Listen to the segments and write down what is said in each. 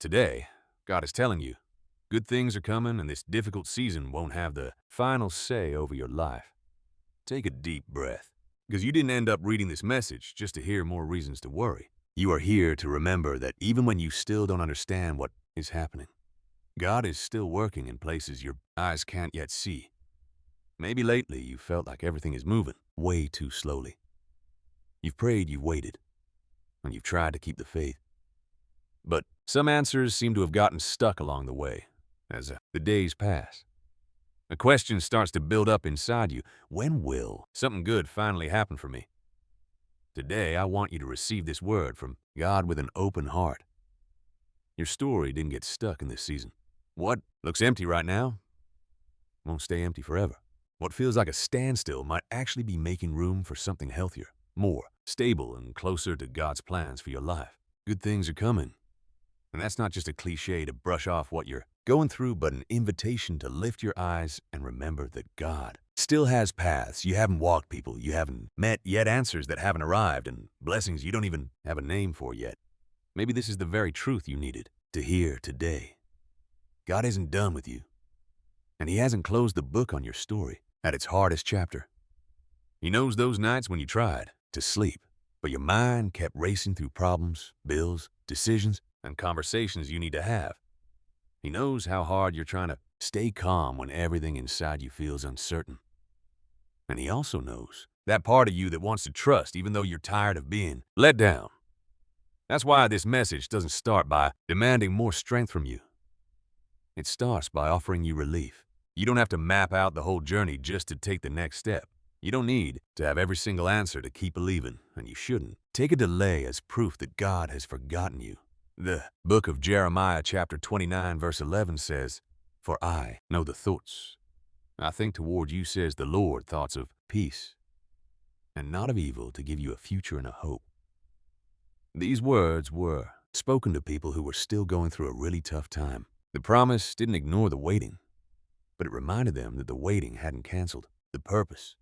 Today, God is telling you, good things are coming and this difficult season won't have the final say over your life. Take a deep breath, because you didn't end up reading this message just to hear more reasons to worry. You are here to remember that even when you still don't understand what is happening, God is still working in places your eyes can't yet see. Maybe lately you felt like everything is moving way too slowly. You've prayed, you've waited, and you've tried to keep the faith. But some answers seem to have gotten stuck along the way as the days pass. A question starts to build up inside you. When will something good finally happen for me? Today, I want you to receive this word from God with an open heart. Your story didn't get stuck in this season. What looks empty right now won't stay empty forever. What feels like a standstill might actually be making room for something healthier, more stable, and closer to God's plans for your life. Good things are coming. And that's not just a cliche to brush off what you're going through, but an invitation to lift your eyes and remember that God still has paths you haven't walked, people you haven't met yet, answers that haven't arrived, and blessings you don't even have a name for yet. Maybe this is the very truth you needed to hear today. God isn't done with you, and He hasn't closed the book on your story at its hardest chapter. He knows those nights when you tried to sleep, but your mind kept racing through problems, bills, decisions, and conversations you need to have. He knows how hard you're trying to stay calm when everything inside you feels uncertain. And He also knows that part of you that wants to trust even though you're tired of being let down. That's why this message doesn't start by demanding more strength from you. It starts by offering you relief. You don't have to map out the whole journey just to take the next step. You don't need to have every single answer to keep believing, and you shouldn't. Take a delay as proof that God has forgotten you. The book of Jeremiah chapter 29 verse 11 says, "For I know the thoughts I think toward you, says the Lord, thoughts of peace and not of evil, to give you a future and a hope." These words were spoken to people who were still going through a really tough time. The promise didn't ignore the waiting, but it reminded them that the waiting hadn't canceled the purpose.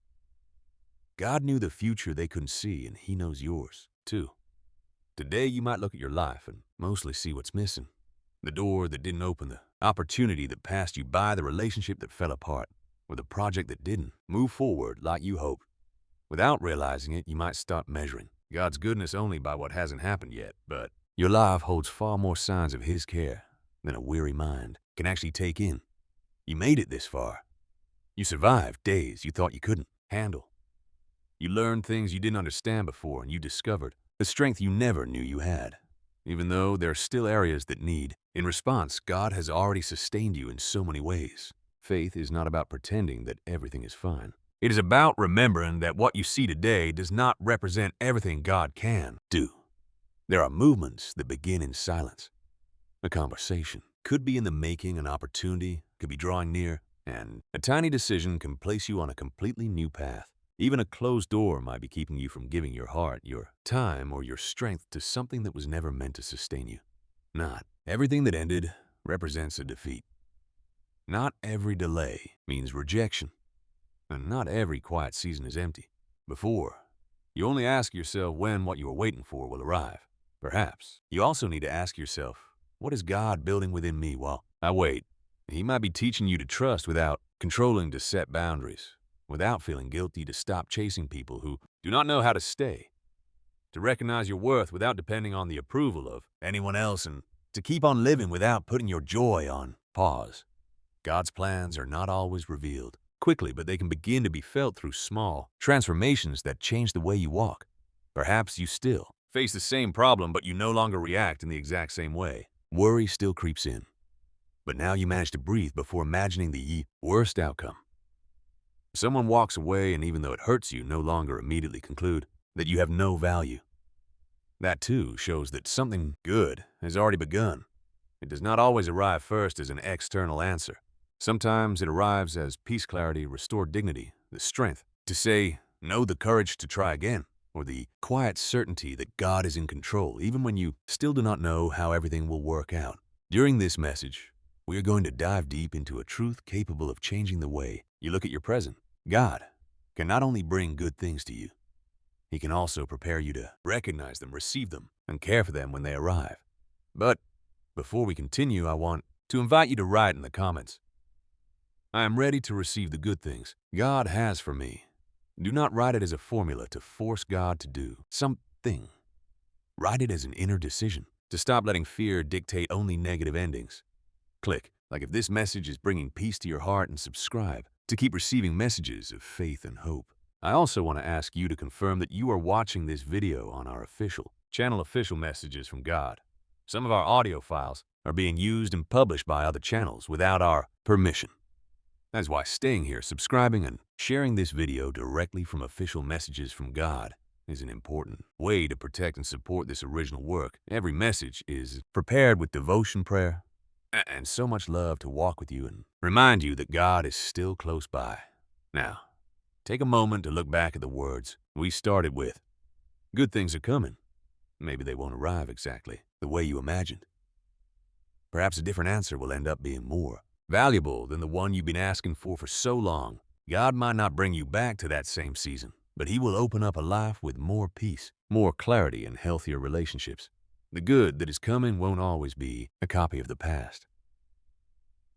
God knew the future they couldn't see, and He knows yours too. Today, you might look at your life and mostly see what's missing. The door that didn't open, the opportunity that passed you by, the relationship that fell apart, or the project that didn't move forward like you hoped. Without realizing it, you might start measuring God's goodness only by what hasn't happened yet, but your life holds far more signs of His care than a weary mind can actually take in. You made it this far. You survived days you thought you couldn't handle. You learned things you didn't understand before, and you discovered the strength you never knew you had. Even though there are still areas that need, in response, God has already sustained you in so many ways. Faith is not about pretending that everything is fine. It is about remembering that what you see today does not represent everything God can do. There are movements that begin in silence. A conversation could be in the making, an opportunity could be drawing near, and a tiny decision can place you on a completely new path. Even a closed door might be keeping you from giving your heart, your time, or your strength to something that was never meant to sustain you. Not everything that ended represents a defeat. Not every delay means rejection. And not every quiet season is empty. Before, you only ask yourself when what you are waiting for will arrive. Perhaps you also need to ask yourself, what is God building within me while I wait? He might be teaching you to trust without controlling, to set boundaries, without feeling guilty, to stop chasing people who do not know how to stay, to recognize your worth without depending on the approval of anyone else, and to keep on living without putting your joy on pause. God's plans are not always revealed quickly, but they can begin to be felt through small transformations that change the way you walk. Perhaps you still face the same problem, but you no longer react in the exact same way. Worry still creeps in, but now you manage to breathe before imagining the worst outcome. Someone walks away, and even though it hurts you, no longer immediately conclude that you have no value. That too shows that something good has already begun. It does not always arrive first as an external answer. Sometimes it arrives as peace, clarity, restored dignity, the strength to say no, the courage to try again, or the quiet certainty that God is in control, even when you still do not know how everything will work out. During this message, we are going to dive deep into a truth capable of changing the way you look at your present. God can not only bring good things to you, He can also prepare you to recognize them, receive them, and care for them when they arrive. But Before we continue, I want to invite you to write in the comments, I am ready to receive the good things God has for me. Do not write it as a formula to force God to do something. Write it as an inner decision to stop letting fear dictate only negative endings. Click like if this message is bringing peace to your heart, and subscribe to keep receiving messages of faith and hope. I also want to ask you to confirm that you are watching this video on our official messages from God. Some of our audio files are being used and published by other channels without our permission. That is why staying here, subscribing, and sharing this video directly from official messages from God is an important way to protect and support this original work. Every message is prepared with devotion, prayer, and so much love to walk with you and remind you that God is still close by. Now, take a moment to look back at the words we started with. Good things are coming. Maybe they won't arrive exactly the way you imagined. Perhaps a different answer will end up being more valuable than the one you've been asking for so long. God might not bring you back to that same season, but He will open up a life with more peace, more clarity, and healthier relationships. The good that is coming won't always be a copy of the past.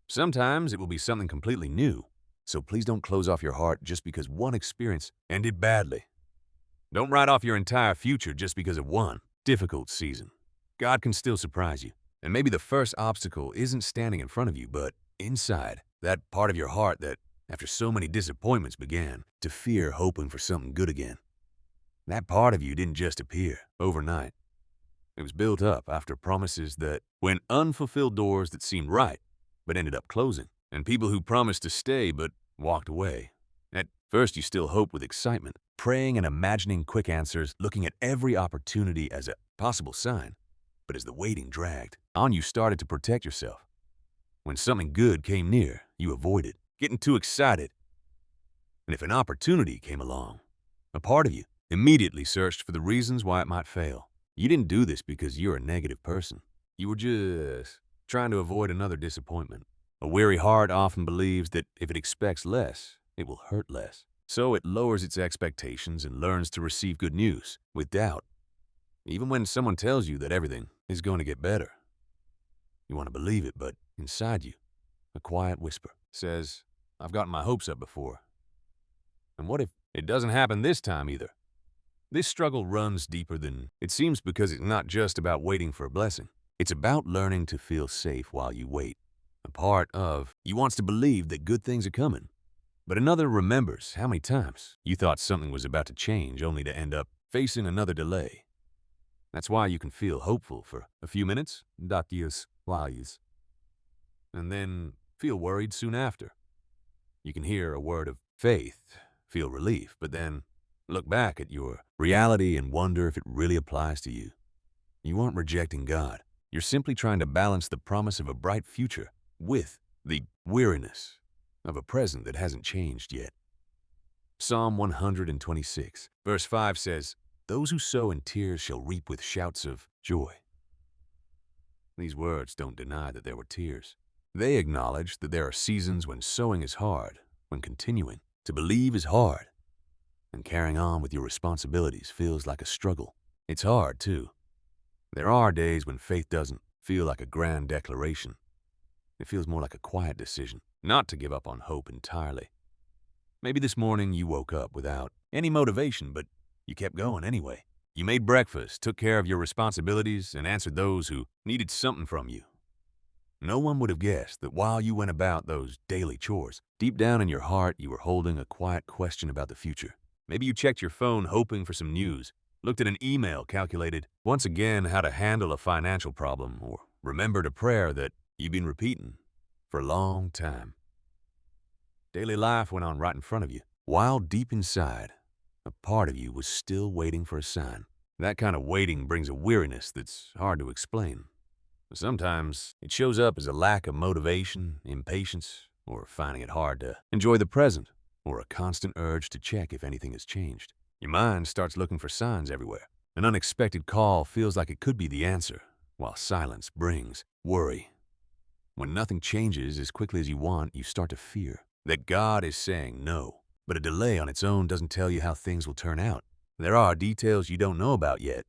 Sometimes it will be something completely new, so please don't close off your heart just because one experience ended badly. Don't write off your entire future just because of one difficult season. God can still surprise you, and maybe the first obstacle isn't standing in front of you, but inside, that part of your heart that, after so many disappointments, began to fear hoping for something good again. That part of you didn't just appear overnight. It was built up after promises that went unfulfilled, doors that seemed right but ended up closing, and people who promised to stay but walked away. At first, you still hoped with excitement, praying and imagining quick answers, looking at every opportunity as a possible sign. But as the waiting dragged on, you started to protect yourself. When something good came near, you avoided getting too excited. And if an opportunity came along, a part of you immediately searched for the reasons why it might fail. You didn't do this because you're a negative person. You were just trying to avoid another disappointment. A weary heart often believes that if it expects less, it will hurt less. So it lowers its expectations and learns to receive good news with doubt. Even when someone tells you that everything is going to get better, you want to believe it, but inside you, a quiet whisper says, I've gotten my hopes up before. And what if it doesn't happen this time either? This struggle runs deeper than it seems because it's not just about waiting for a blessing. It's about learning to feel safe while you wait. A part of you wants to believe that good things are coming, but another remembers how many times you thought something was about to change only to end up facing another delay. That's why you can feel hopeful for a few minutes, and then feel worried soon after. You can hear a word of faith, feel relief, but then look back at your reality and wonder if it really applies to you. You aren't rejecting God. You're simply trying to balance the promise of a bright future with the weariness of a present that hasn't changed yet. Psalm 126, verse 5 says, Those who sow in tears shall reap with shouts of joy. These words don't deny that there were tears. They acknowledge that there are seasons when sowing is hard, when continuing to believe is hard, and carrying on with your responsibilities feels like a struggle. It's hard, too. There are days when faith doesn't feel like a grand declaration. It feels more like a quiet decision, not to give up on hope entirely. Maybe this morning you woke up without any motivation, but you kept going anyway. You made breakfast, took care of your responsibilities, and answered those who needed something from you. No one would have guessed that while you went about those daily chores, deep down in your heart you were holding a quiet question about the future. Maybe you checked your phone hoping for some news, looked at an email, calculated once again how to handle a financial problem, or remembered a prayer that you've been repeating for a long time. Daily life went on right in front of you, while deep inside, a part of you was still waiting for a sign. That kind of waiting brings a weariness that's hard to explain. Sometimes it shows up as a lack of motivation, impatience, or finding it hard to enjoy the present, or a constant urge to check if anything has changed. Your mind starts looking for signs everywhere. An unexpected call feels like it could be the answer, while silence brings worry. When nothing changes as quickly as you want, you start to fear that God is saying no. But a delay on its own doesn't tell you how things will turn out. There are details you don't know about yet,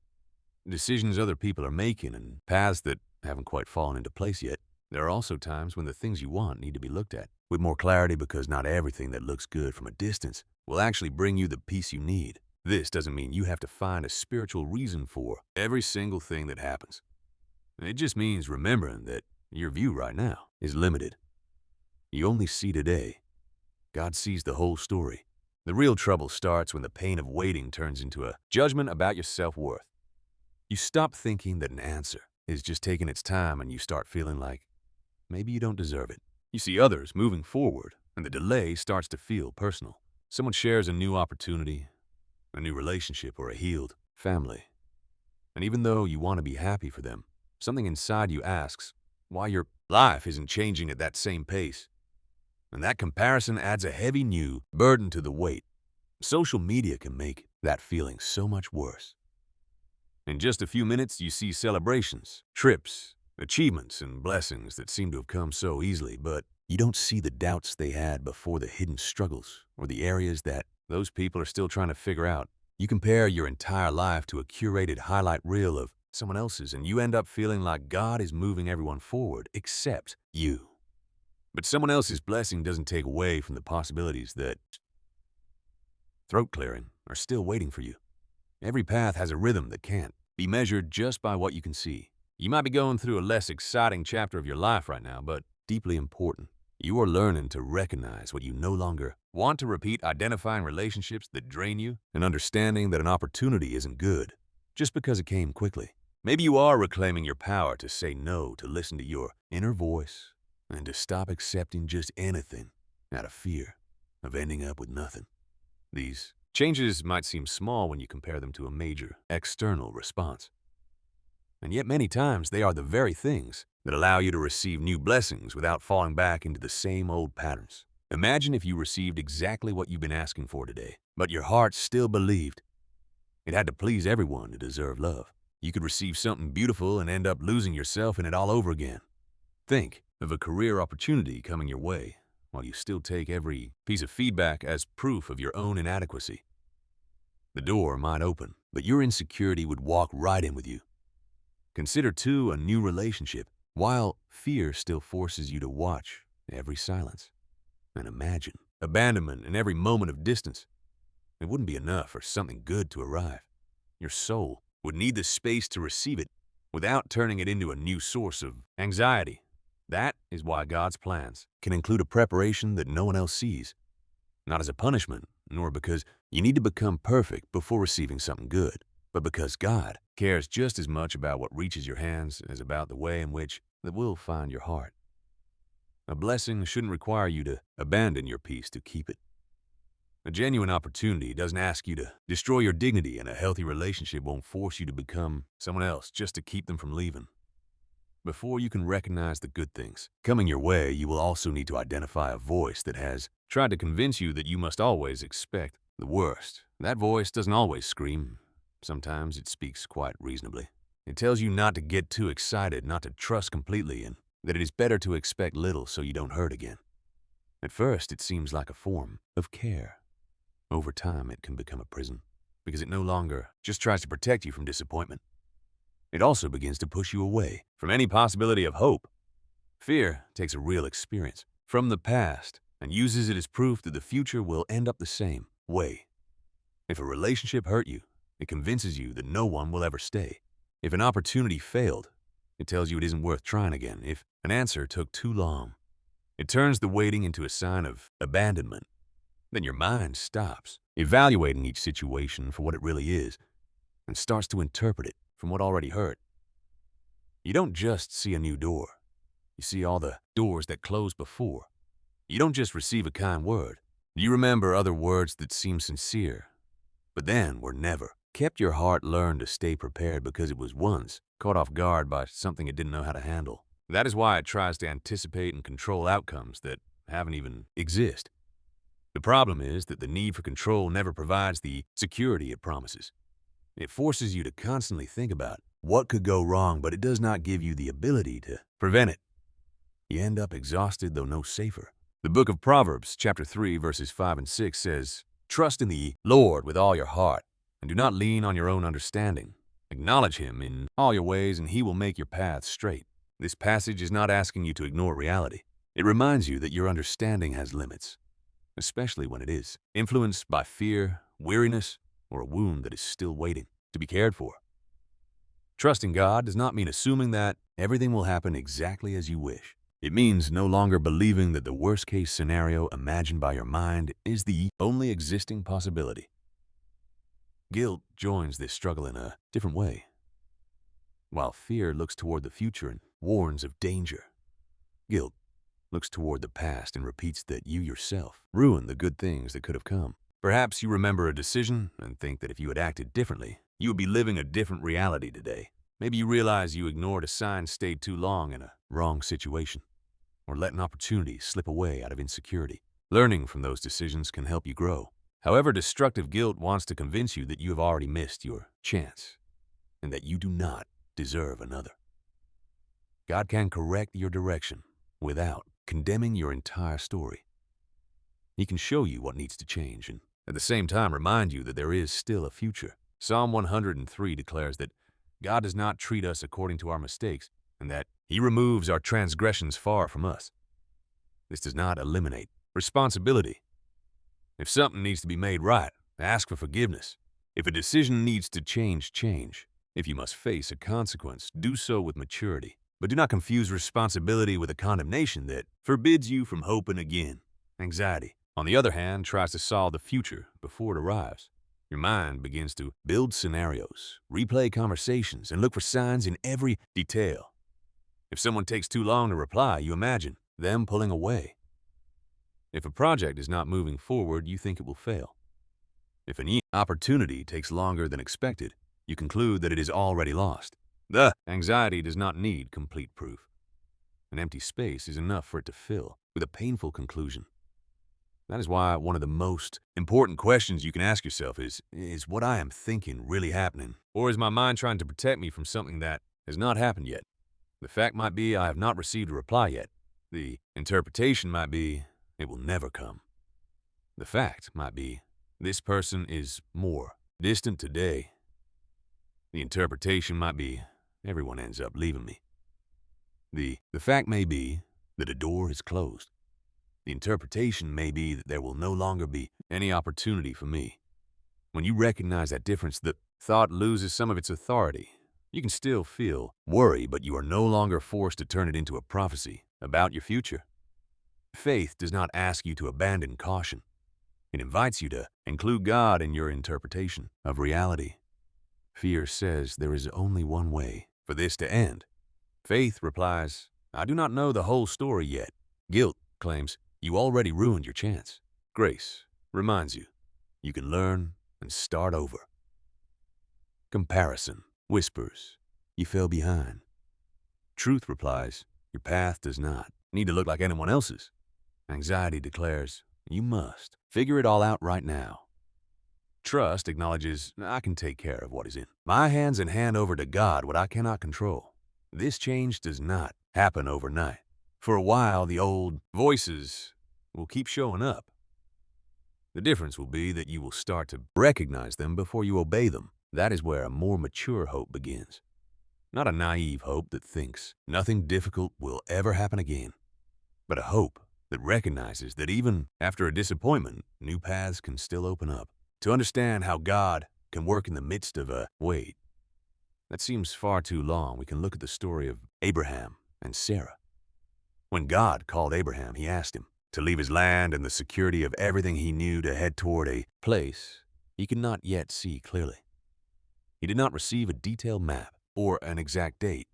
decisions other people are making, and paths that haven't quite fallen into place yet. There are also times when the things you want need to be looked at with more clarity, because not everything that looks good from a distance will actually bring you the peace you need. This doesn't mean you have to find a spiritual reason for every single thing that happens. It just means remembering that your view right now is limited. You only see today. God sees the whole story. The real trouble starts when the pain of waiting turns into a judgment about your self-worth. You stop thinking that an answer is just taking its time, and you start feeling like maybe you don't deserve it. You see others moving forward, and the delay starts to feel personal. Someone shares a new opportunity, a new relationship, or a healed family. And even though you want to be happy for them, something inside you asks why your life isn't changing at that same pace. And that comparison adds a heavy new burden to the weight. Social media can make that feeling so much worse. In just a few minutes, you see celebrations, trips, achievements, and blessings that seem to have come so easily, but you don't see the doubts they had before, the hidden struggles, or the areas that those people are still trying to figure out. You compare your entire life to a curated highlight reel of someone else's, and you end up feeling like God is moving everyone forward except you. But someone else's blessing doesn't take away from the possibilities that, throat clearing, are still waiting for you. Every path has a rhythm that can't be measured just by what you can see. You might be going through a less exciting chapter of your life right now, but deeply important. You are learning to recognize what you no longer want to repeat, identifying relationships that drain you, and understanding that an opportunity isn't good just because it came quickly. Maybe you are reclaiming your power to say no, to listen to your inner voice, and to stop accepting just anything out of fear of ending up with nothing. These changes might seem small when you compare them to a major external response. And yet many times they are the very things that allow you to receive new blessings without falling back into the same old patterns. Imagine if you received exactly what you've been asking for today, but your heart still believed it had to please everyone to deserve love. You could receive something beautiful and end up losing yourself in it all over again. Think of a career opportunity coming your way while you still take every piece of feedback as proof of your own inadequacy. The door might open, but your insecurity would walk right in with you. Consider, too, a new relationship, while fear still forces you to watch every silence. And imagine abandonment in every moment of distance. It wouldn't be enough for something good to arrive. Your soul would need the space to receive it without turning it into a new source of anxiety. That is why God's plans can include a preparation that no one else sees. Not as a punishment, nor because you need to become perfect before receiving something good, but because God cares just as much about what reaches your hands as about the way in which it will find your heart. A blessing shouldn't require you to abandon your peace to keep it. A genuine opportunity doesn't ask you to destroy your dignity, and a healthy relationship won't force you to become someone else just to keep them from leaving. Before you can recognize the good things coming your way, you will also need to identify a voice that has tried to convince you that you must always expect the worst. That voice doesn't always scream. Sometimes it speaks quite reasonably. It tells you not to get too excited, not to trust completely, and that it is better to expect little so you don't hurt again. At first, it seems like a form of care. Over time, it can become a prison, because it no longer just tries to protect you from disappointment. It also begins to push you away from any possibility of hope. Fear takes a real experience from the past and uses it as proof that the future will end up the same way. If a relationship hurt you, it convinces you that no one will ever stay. If an opportunity failed, it tells you it isn't worth trying again. If an answer took too long, it turns the waiting into a sign of abandonment. Then your mind stops evaluating each situation for what it really is and starts to interpret it from what already hurt. You don't just see a new door. You see all the doors that closed before. You don't just receive a kind word. You remember other words that seem sincere, but then were never. Kept your heart learn to stay prepared because it was once caught off guard by something it didn't know how to handle. That is why it tries to anticipate and control outcomes that haven't even exist. The problem is that the need for control never provides the security it promises. It forces you to constantly think about what could go wrong, but it does not give you the ability to prevent it. You end up exhausted, though no safer. The book of Proverbs, chapter 3, verses 5 and 6 says, "Trust in the Lord with all your heart, and do not lean on your own understanding. Acknowledge him in all your ways, and he will make your paths straight." This passage is not asking you to ignore reality. It reminds you that your understanding has limits, especially when it is influenced by fear, weariness, or a wound that is still waiting to be cared for. Trusting God does not mean assuming that everything will happen exactly as you wish. It means no longer believing that the worst-case scenario imagined by your mind is the only existing possibility. Guilt joins this struggle in a different way. While fear looks toward the future and warns of danger, guilt looks toward the past and repeats that you yourself ruined the good things that could have come. Perhaps you remember a decision and think that if you had acted differently, you would be living a different reality today. Maybe you realize you ignored a sign, stayed too long in a wrong situation, or let an opportunity slip away out of insecurity. Learning from those decisions can help you grow. However, destructive guilt wants to convince you that you have already missed your chance and that you do not deserve another. God can correct your direction without condemning your entire story. He can show you what needs to change and at the same time remind you that there is still a future. Psalm 103 declares that God does not treat us according to our mistakes and that He removes our transgressions far from us. This does not eliminate responsibility. If something needs to be made right, ask for forgiveness. If a decision needs to change, change. If you must face a consequence, do so with maturity. But do not confuse responsibility with a condemnation that forbids you from hoping again. Anxiety, on the other hand, tries to solve the future before it arrives. Your mind begins to build scenarios, replay conversations, and look for signs in every detail. If someone takes too long to reply, you imagine them pulling away. If a project is not moving forward, you think it will fail. If an opportunity takes longer than expected, you conclude that it is already lost. The anxiety does not need complete proof. An empty space is enough for it to fill with a painful conclusion. That is why one of the most important questions you can ask yourself is what I am thinking really happening? Or is my mind trying to protect me from something that has not happened yet? The fact might be I have not received a reply yet. The interpretation might be it will never come. The fact might be this person is more distant today. The interpretation might be everyone ends up leaving me. The fact may be that a door is closed. The interpretation may be that there will no longer be any opportunity for me. When you recognize that difference, the thought loses some of its authority. You can still feel worry, but you are no longer forced to turn it into a prophecy about your future. Faith does not ask you to abandon caution. It invites you to include God in your interpretation of reality. Fear says there is only one way for this to end. Faith replies, I do not know the whole story yet. Guilt claims, you already ruined your chance. Grace reminds you, you can learn and start over. Comparison whispers, you fell behind. Truth replies, your path does not need to look like anyone else's. Anxiety declares, you must figure it all out right now. Trust acknowledges, I can take care of what is in my hands and hand over to God what I cannot control. This change does not happen overnight. For a while, the old voices will keep showing up. The difference will be that you will start to recognize them before you obey them. That is where a more mature hope begins. Not a naive hope that thinks nothing difficult will ever happen again, but a hope that recognizes that even after a disappointment, new paths can still open up. To understand how God can work in the midst of a wait that seems far too long, we can look at the story of Abraham and Sarah. When God called Abraham, he asked him to leave his land and the security of everything he knew to head toward a place he could not yet see clearly. He did not receive a detailed map or an exact date.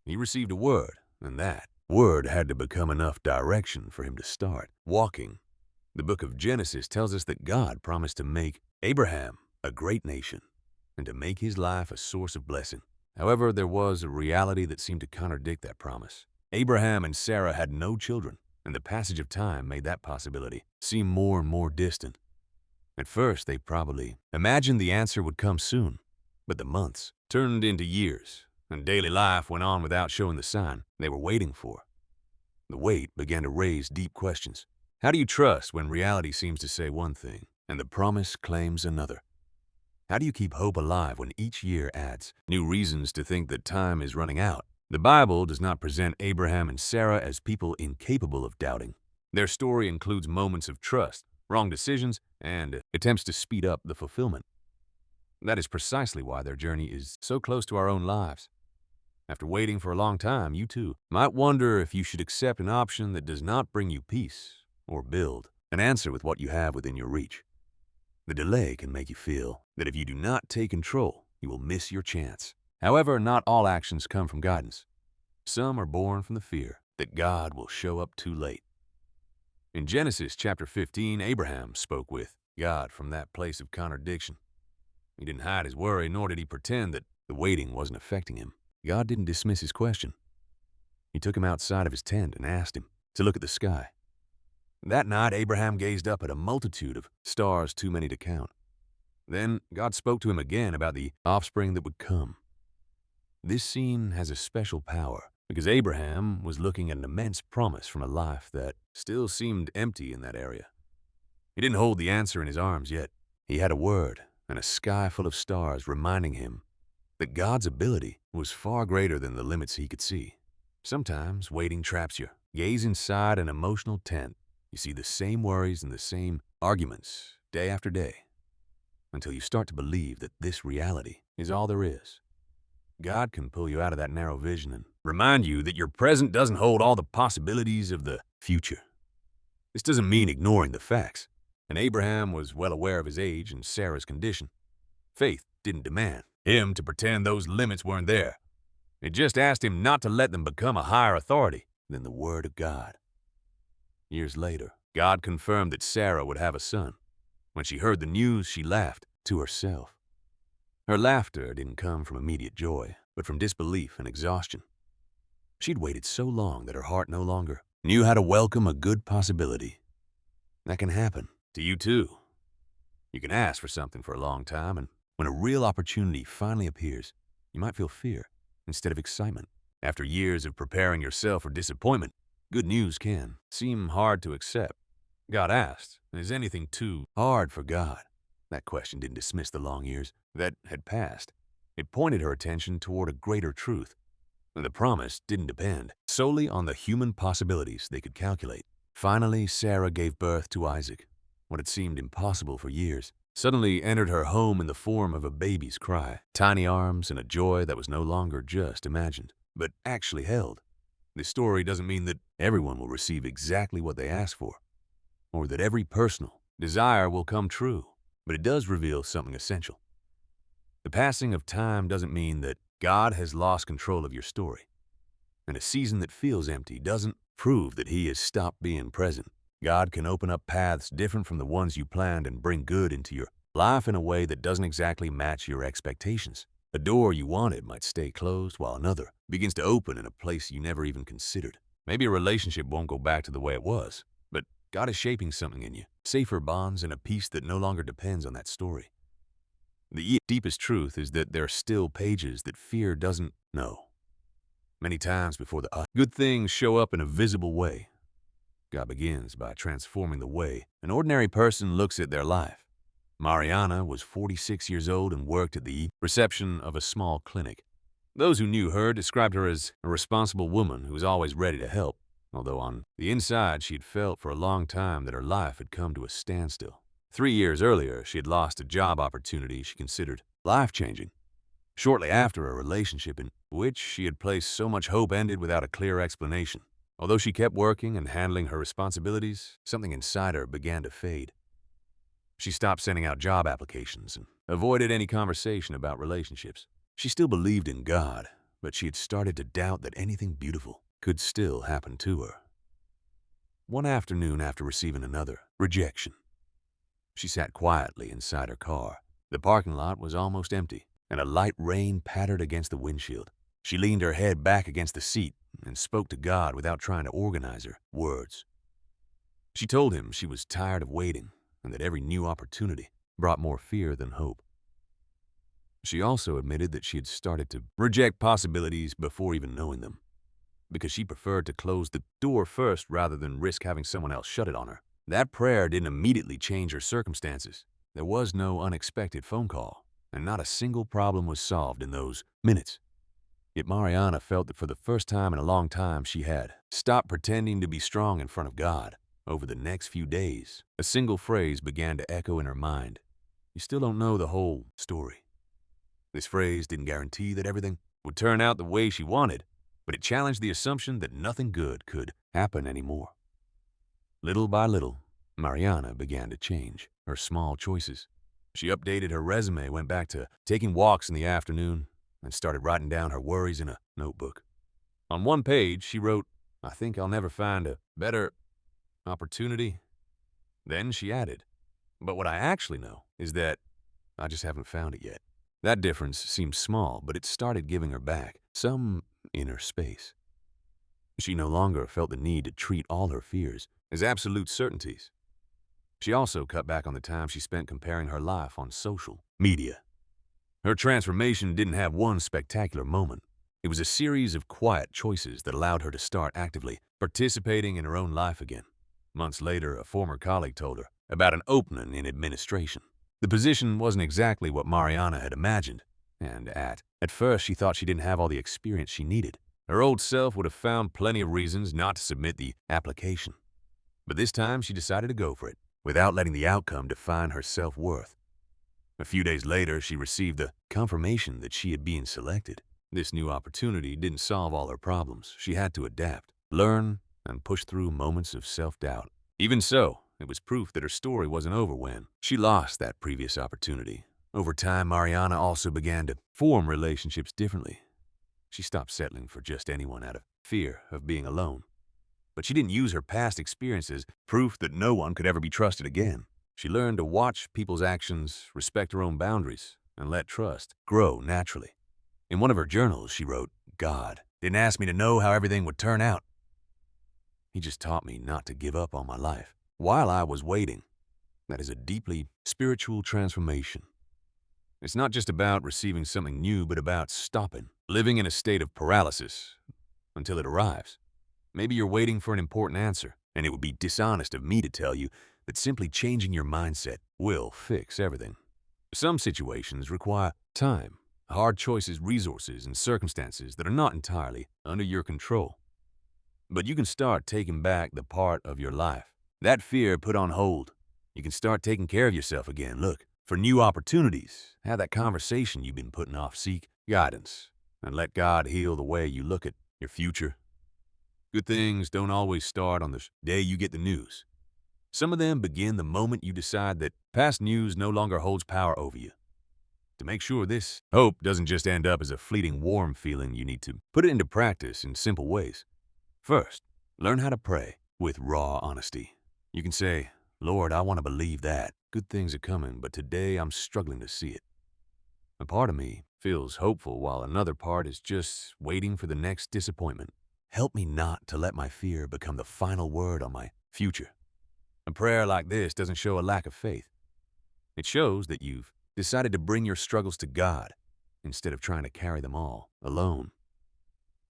He received a word, and that word had to become enough direction for him to start walking. The book of Genesis tells us that God promised to make Abraham a great nation and to make his life a source of blessing. However, there was a reality that seemed to contradict that promise. Abraham and Sarah had no children, and the passage of time made that possibility seem more and more distant. At first, they probably imagined the answer would come soon, but the months turned into years, and daily life went on without showing the sign they were waiting for. The wait began to raise deep questions. How do you trust when reality seems to say one thing and the promise claims another? How do you keep hope alive when each year adds new reasons to think that time is running out? The Bible does not present Abraham and Sarah as people incapable of doubting. Their story includes moments of trust, wrong decisions, and attempts to speed up the fulfillment. That is precisely why their journey is so close to our own lives. After waiting for a long time, you too might wonder if you should accept an option that does not bring you peace or build an answer with what you have within your reach. The delay can make you feel that if you do not take control, you will miss your chance. However, not all actions come from guidance. Some are born from the fear that God will show up too late. In Genesis chapter 15, Abraham spoke with God from that place of contradiction. He didn't hide his worry, nor did he pretend that the waiting wasn't affecting him. God didn't dismiss his question. He took him outside of his tent and asked him to look at the sky. That night, Abraham gazed up at a multitude of stars too many to count. Then God spoke to him again about the offspring that would come. This scene has a special power because Abraham was looking at an immense promise from a life that still seemed empty in that area. He didn't hold the answer in his arms yet. He had a word and a sky full of stars reminding him that God's ability was far greater than the limits he could see. Sometimes waiting traps you. Gaze inside an emotional tent. You see the same worries and the same arguments day after day until you start to believe that this reality is all there is. God can pull you out of that narrow vision and remind you that your present doesn't hold all the possibilities of the future. This doesn't mean ignoring the facts, and Abraham was well aware of his age and Sarah's condition. Faith didn't demand him to pretend those limits weren't there. It just asked him not to let them become a higher authority than the Word of God. Years later, God confirmed that Sarah would have a son. When she heard the news, she laughed to herself. Her laughter didn't come from immediate joy, but from disbelief and exhaustion. She'd waited so long that her heart no longer knew how to welcome a good possibility. That can happen to you too. You can ask for something for a long time, and when a real opportunity finally appears, you might feel fear instead of excitement. After years of preparing yourself for disappointment, good news can seem hard to accept. God asked, is anything too hard for God? That question didn't dismiss the long years that had passed. It pointed her attention toward a greater truth. The promise didn't depend solely on the human possibilities they could calculate. Finally, Sarah gave birth to Isaac. What had seemed impossible for years suddenly entered her home in the form of a baby's cry, tiny arms, and a joy that was no longer just imagined, but actually held. This story doesn't mean that everyone will receive exactly what they ask for, or that every personal desire will come true, but it does reveal something essential. The passing of time doesn't mean that God has lost control of your story, and a season that feels empty doesn't prove that He has stopped being present. God can open up paths different from the ones you planned and bring good into your life in a way that doesn't exactly match your expectations. A door you wanted might stay closed while another begins to open in a place you never even considered. Maybe a relationship won't go back to the way it was, but God is shaping something in you, safer bonds and a peace that no longer depends on that story. The deepest truth is that there are still pages that fear doesn't know. Many times before the good things show up in a visible way, God begins by transforming the way an ordinary person looks at their life. Mariana was 46 years old and worked at the reception of a small clinic. Those who knew her described her as a responsible woman who was always ready to help, although on the inside she had felt for a long time that her life had come to a standstill. 3 years earlier, she had lost a job opportunity she considered life-changing. Shortly after, a relationship in which she had placed so much hope ended without a clear explanation. Although she kept working and handling her responsibilities, something inside her began to fade. She stopped sending out job applications and avoided any conversation about relationships. She still believed in God, but she had started to doubt that anything beautiful could still happen to her. One afternoon, after receiving another rejection, she sat quietly inside her car. The parking lot was almost empty, and a light rain pattered against the windshield. She leaned her head back against the seat and spoke to God without trying to organize her words. She told Him she was tired of waiting and that every new opportunity brought more fear than hope. She also admitted that she had started to reject possibilities before even knowing them, because she preferred to close the door first rather than risk having someone else shut it on her. That prayer didn't immediately change her circumstances. There was no unexpected phone call, and not a single problem was solved in those minutes. Yet Mariana felt that for the first time in a long time she had stopped pretending to be strong in front of God. Over the next few days, a single phrase began to echo in her mind. You still don't know the whole story. This phrase didn't guarantee that everything would turn out the way she wanted, but it challenged the assumption that nothing good could happen anymore. Little by little, Mariana began to change her small choices. She updated her resume, went back to taking walks in the afternoon, and started writing down her worries in a notebook. On one page, she wrote, "I think I'll never find a better opportunity." Then she added, "But what I actually know is that I just haven't found it yet." That difference seemed small, but it started giving her back some inner space. She no longer felt the need to treat all her fears as absolute certainties. She also cut back on the time she spent comparing her life on social media. Her transformation didn't have one spectacular moment. It was a series of quiet choices that allowed her to start actively participating in her own life again. Months later, a former colleague told her about an opening in administration. The position wasn't exactly what Mariana had imagined, and at first she thought she didn't have all the experience she needed. Her old self would have found plenty of reasons not to submit the application. But this time she decided to go for it, without letting the outcome define her self-worth. A few days later, she received the confirmation that she had been selected. This new opportunity didn't solve all her problems. She had to adapt, learn, and push through moments of self-doubt. Even so, it was proof that her story wasn't over when she lost that previous opportunity. Over time, Mariana also began to form relationships differently. She stopped settling for just anyone out of fear of being alone. But she didn't use her past experiences as proof that no one could ever be trusted again. She learned to watch people's actions, respect her own boundaries, and let trust grow naturally. In one of her journals, she wrote, "God didn't ask me to know how everything would turn out. He just taught me not to give up on my life while I was waiting." That is a deeply spiritual transformation. It's not just about receiving something new, but about stopping, living in a state of paralysis until it arrives. Maybe you're waiting for an important answer, and it would be dishonest of me to tell you that simply changing your mindset will fix everything. Some situations require time, hard choices, resources, and circumstances that are not entirely under your control. But you can start taking back the part of your life that fear put on hold. You can start taking care of yourself again. Look for new opportunities. Have that conversation you've been putting off. Seek guidance, and let God heal the way you look at your future. Good things don't always start on the day you get the news. Some of them begin the moment you decide that past news no longer holds power over you. To make sure this hope doesn't just end up as a fleeting warm feeling, you need to put it into practice in simple ways. First, learn how to pray with raw honesty. You can say, "Lord, I want to believe that good things are coming, but today I'm struggling to see it. A part of me feels hopeful while another part is just waiting for the next disappointment. Help me not to let my fear become the final word on my future." A prayer like this doesn't show a lack of faith. It shows that you've decided to bring your struggles to God instead of trying to carry them all alone.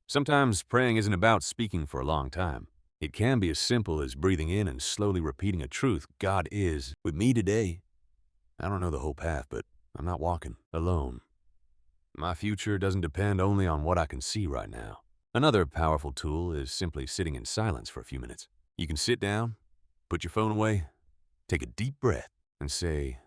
Sometimes praying isn't about speaking for a long time. It can be as simple as breathing in and slowly repeating a truth. God is with me today. I don't know the whole path, but I'm not walking alone. My future doesn't depend only on what I can see right now. Another powerful tool is simply sitting in silence for a few minutes. You can sit down, put your phone away, take a deep breath, and say,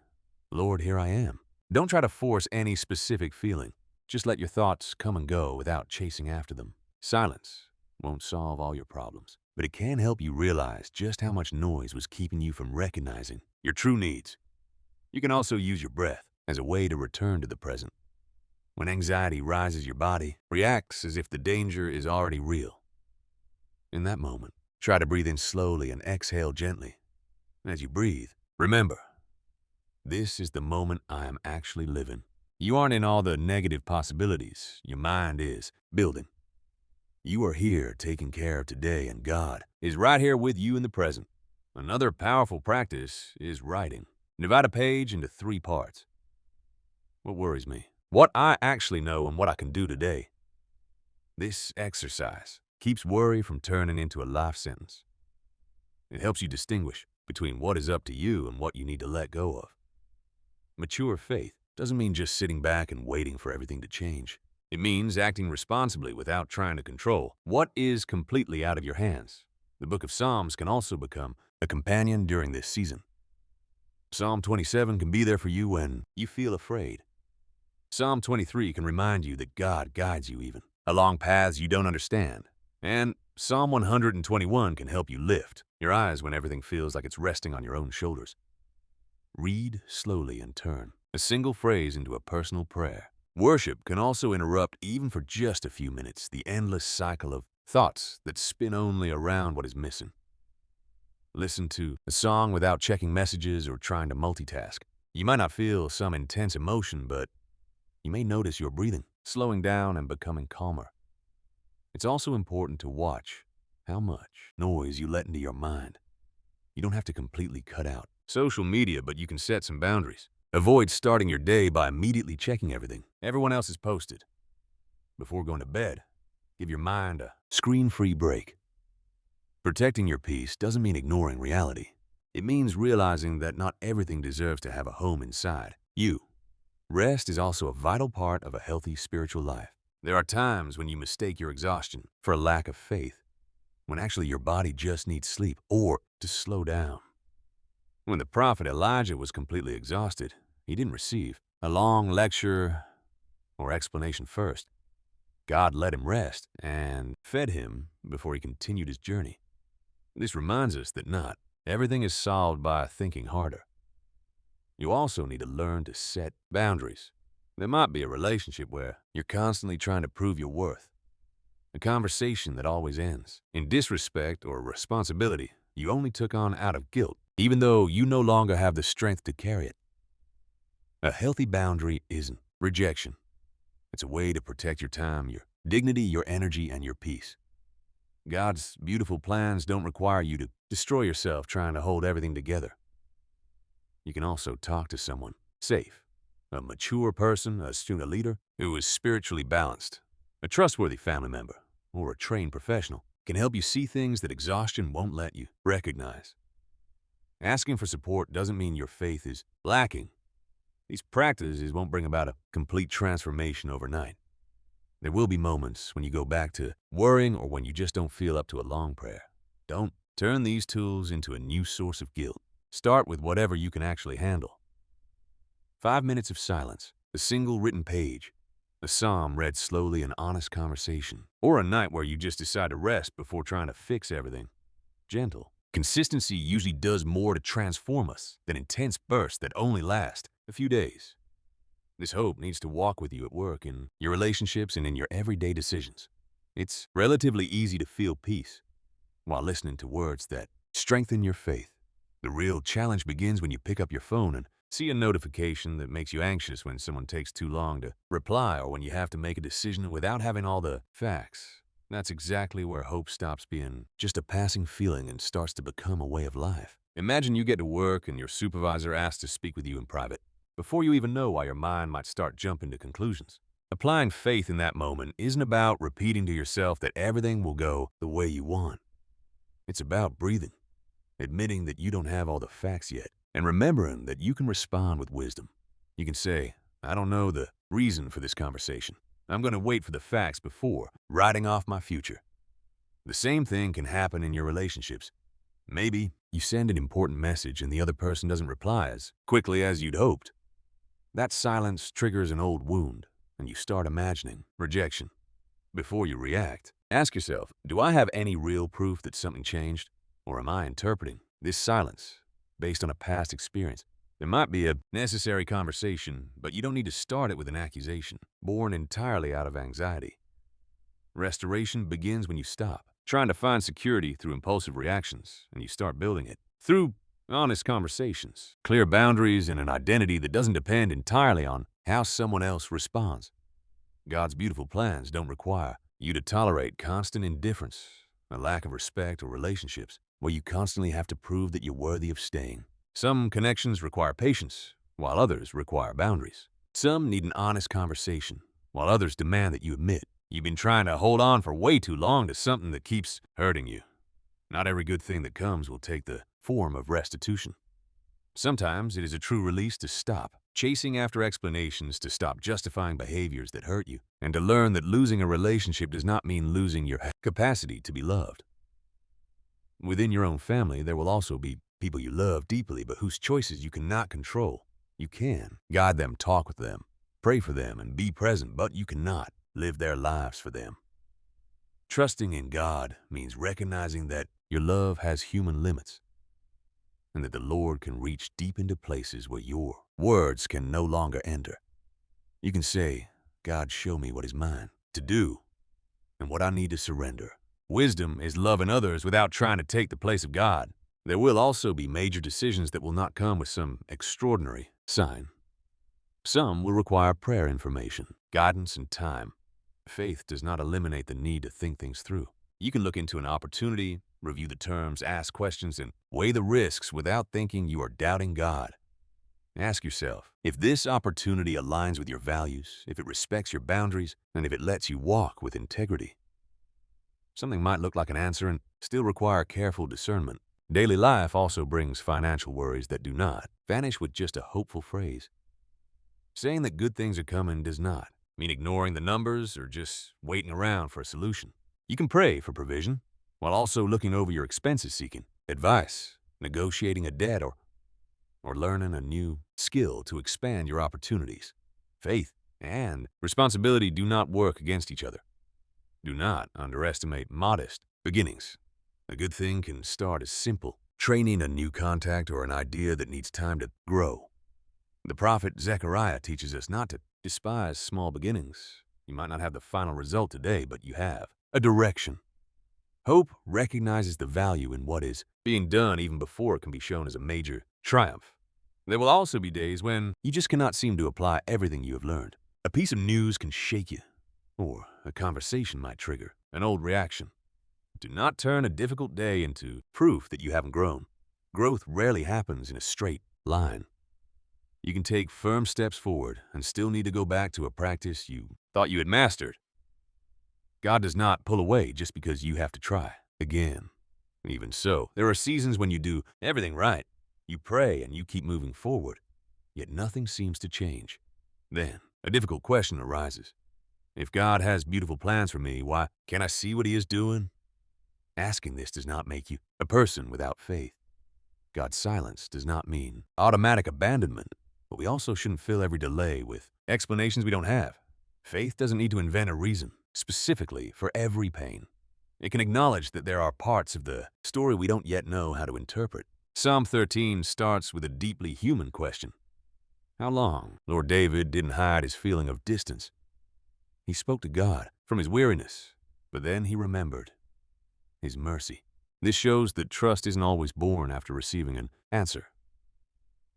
"Lord, here I am." Don't try to force any specific feeling. Just let your thoughts come and go without chasing after them. Silence won't solve all your problems, but it can help you realize just how much noise was keeping you from recognizing your true needs. You can also use your breath as a way to return to the present. When anxiety rises, your body reacts as if the danger is already real. In that moment, try to breathe in slowly and exhale gently. As you breathe, remember, this is the moment I am actually living. You aren't in all the negative possibilities. Your mind is building. You are here taking care of today, and God is right here with you in the present. Another powerful practice is writing. Divide a page into 3 parts. What worries me? What I actually know and what I can do today. This exercise keeps worry from turning into a life sentence. It helps you distinguish between what is up to you and what you need to let go of. Mature faith doesn't mean just sitting back and waiting for everything to change. It means acting responsibly without trying to control what is completely out of your hands. The book of Psalms can also become a companion during this season. Psalm 27 can be there for you when you feel afraid. Psalm 23 can remind you that God guides you even along paths you don't understand. And Psalm 121 can help you lift your eyes when everything feels like it's resting on your own shoulders. Read slowly and turn a single phrase into a personal prayer. Worship can also interrupt, even for just a few minutes, the endless cycle of thoughts that spin only around what is missing. Listen to a song without checking messages or trying to multitask. You might not feel some intense emotion, but you may notice your breathing, slowing down and becoming calmer. It's also important to watch how much noise you let into your mind. You don't have to completely cut out social media, but you can set some boundaries. Avoid starting your day by immediately checking everything everyone else has posted. Before going to bed, give your mind a screen-free break. Protecting your peace doesn't mean ignoring reality. It means realizing that not everything deserves to have a home inside you. Rest is also a vital part of a healthy spiritual life. There are times when you mistake your exhaustion for a lack of faith, when actually your body just needs sleep or to slow down. When the prophet Elijah was completely exhausted, he didn't receive a long lecture or explanation first. God let him rest and fed him before he continued his journey. This reminds us that not everything is solved by thinking harder. You also need to learn to set boundaries. There might be a relationship where you're constantly trying to prove your worth, a conversation that always ends in disrespect or responsibility you only took on out of guilt, even though you no longer have the strength to carry it. A healthy boundary isn't rejection. It's a way to protect your time, your dignity, your energy, and your peace. God's beautiful plans don't require you to destroy yourself trying to hold everything together. You can also talk to someone safe, a mature person, a student leader who is spiritually balanced. A trustworthy family member or a trained professional can help you see things that exhaustion won't let you recognize. Asking for support doesn't mean your faith is lacking. These practices won't bring about a complete transformation overnight. There will be moments when you go back to worrying or when you just don't feel up to a long prayer. Don't turn these tools into a new source of guilt. Start with whatever you can actually handle. 5 minutes of silence, a single written page, a psalm read slowly, an honest conversation, or a night where you just decide to rest before trying to fix everything. Gentle. Consistency usually does more to transform us than intense bursts that only last a few days. This hope needs to walk with you at work, in your relationships, and in your everyday decisions. It's relatively easy to feel peace while listening to words that strengthen your faith. The real challenge begins when you pick up your phone and see a notification that makes you anxious, when someone takes too long to reply, or when you have to make a decision without having all the facts. That's exactly where hope stops being just a passing feeling and starts to become a way of life. Imagine you get to work and your supervisor asks to speak with you in private, before you even know why your mind might start jumping to conclusions. Applying faith in that moment isn't about repeating to yourself that everything will go the way you want. It's about breathing, admitting that you don't have all the facts yet, and remembering that you can respond with wisdom. You can say, I don't know the reason for this conversation. I'm going to wait for the facts before writing off my future. The same thing can happen in your relationships. Maybe you send an important message and the other person doesn't reply as quickly as you'd hoped. That silence triggers an old wound, and you start imagining rejection. Before you react, ask yourself, do I have any real proof that something changed? Or am I interpreting this silence based on a past experience? There might be a necessary conversation, but you don't need to start it with an accusation, born entirely out of anxiety. Restoration begins when you stop trying to find security through impulsive reactions, and you start building it through honest conversations, clear boundaries, and an identity that doesn't depend entirely on how someone else responds. God's beautiful plans don't require you to tolerate constant indifference, a lack of respect, or relationships where you constantly have to prove that you're worthy of staying. Some connections require patience, while others require boundaries. Some need an honest conversation, while others demand that you admit you've been trying to hold on for way too long to something that keeps hurting you. Not every good thing that comes will take the form of restitution. Sometimes it is a true release to stop chasing after explanations to stop justifying behaviors that hurt you, and to learn that losing a relationship does not mean losing your capacity to be loved. Within your own family, there will also be people you love deeply but whose choices you cannot control. You can guide them, talk with them, pray for them, and be present, but you cannot live their lives for them. Trusting in God means recognizing that your love has human limits and that the Lord can reach deep into places where your words can no longer enter. You can say, God, show me what is mine to do and what I need to surrender. Wisdom is loving others without trying to take the place of God. There will also be major decisions that will not come with some extraordinary sign. Some will require prayer information, guidance, and time. Faith does not eliminate the need to think things through. You can look into an opportunity, review the terms, ask questions, and weigh the risks without thinking you are doubting God. Ask yourself, if this opportunity aligns with your values, if it respects your boundaries, and if it lets you walk with integrity. Something might look like an answer and still require careful discernment. Daily life also brings financial worries that do not vanish with just a hopeful phrase. Saying that good things are coming does not mean ignoring the numbers or just waiting around for a solution. You can pray for provision while also looking over your expenses, seeking advice, negotiating a debt, or learning a new skill to expand your opportunities. Faith and responsibility do not work against each other. Do not underestimate modest beginnings. A good thing can start as simple, training a new contact or an idea that needs time to grow. The prophet Zechariah teaches us not to despise small beginnings. You might not have the final result today, but you have a direction. Hope recognizes the value in what is being done even before it can be shown as a major triumph. There will also be days when you just cannot seem to apply everything you have learned. A piece of news can shake you, or a conversation might trigger an old reaction. Do not turn a difficult day into proof that you haven't grown. Growth rarely happens in a straight line. You can take firm steps forward and still need to go back to a practice you thought you had mastered. God does not pull away just because you have to try again. Even so, there are seasons when you do everything right. You pray and you keep moving forward, yet nothing seems to change. Then, a difficult question arises. If God has beautiful plans for me, why can't I see what He is doing? Asking this does not make you a person without faith. God's silence does not mean automatic abandonment, but we also shouldn't fill every delay with explanations we don't have. Faith doesn't need to invent a reason specifically for every pain. It can acknowledge that there are parts of the story we don't yet know how to interpret. Psalm 13 starts with a deeply human question. How long? Lord David didn't hide his feeling of distance. He spoke to God from his weariness, but then he remembered His mercy. This shows that trust isn't always born after receiving an answer.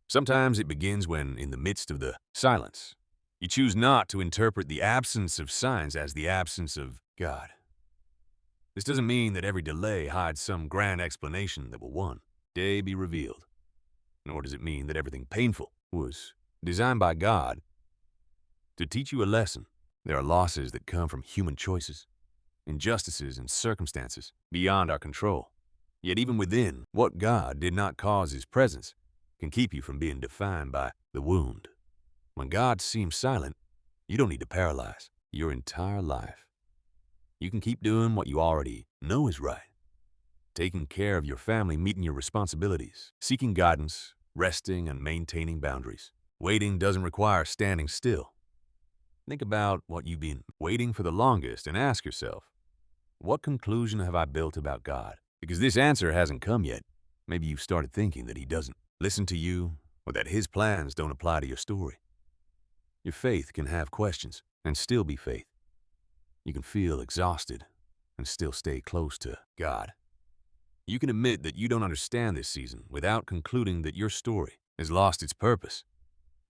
Sometimes it begins when, in the midst of the silence, you choose not to interpret the absence of signs as the absence of God. This doesn't mean that every delay hides some grand explanation that will one day be revealed. Nor does it mean that everything painful was designed by God to teach you a lesson. There are losses that come from human choices, injustices, and circumstances beyond our control. Yet even within what God did not cause His presence can keep you from being defined by the wound. When God seems silent, you don't need to paralyze your entire life. You can keep doing what you already know is right. Taking care of your family, meeting your responsibilities, seeking guidance, resting, and maintaining boundaries. Waiting doesn't require standing still. Think about what you've been waiting for the longest and ask yourself, what conclusion have I built about God? Because this answer hasn't come yet. Maybe you've started thinking that He doesn't listen to you or that His plans don't apply to your story. Your faith can have questions and still be faith. You can feel exhausted and still stay close to God. You can admit that you don't understand this season without concluding that your story has lost its purpose.